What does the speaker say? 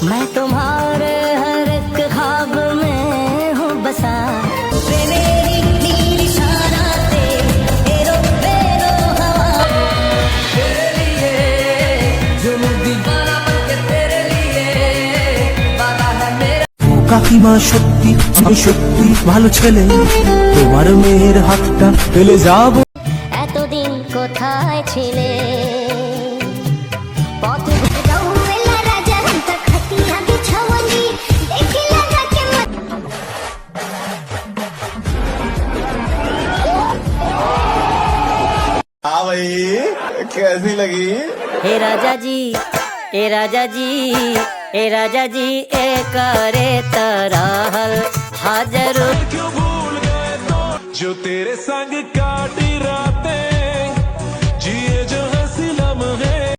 मैं तुम्हारे हर एक ख्वाब में हूँ बसा वे मेरी नीली शाराते एरो बेरो हवा तेरे लिए जुनून दीवाना बनके तेरे लिए वादा है मेरा। কাকিমা সত্যি আমি সত্যি ভালো ছেলে, তোমার মেয়ের হাতটা পেলে যাব। এতদিন কোথায় ছিলে পথ ঘুরে যাও এলা রাজা হন্তা খাতি আগে ছবি দেখিলা যাকে हाँ भाई कैसी लगी? हे राजा जी ए राजा जी ए राजा जी ए करे तरहल हाजर क्यों भूल गए तो जो तेरे संग काटी रात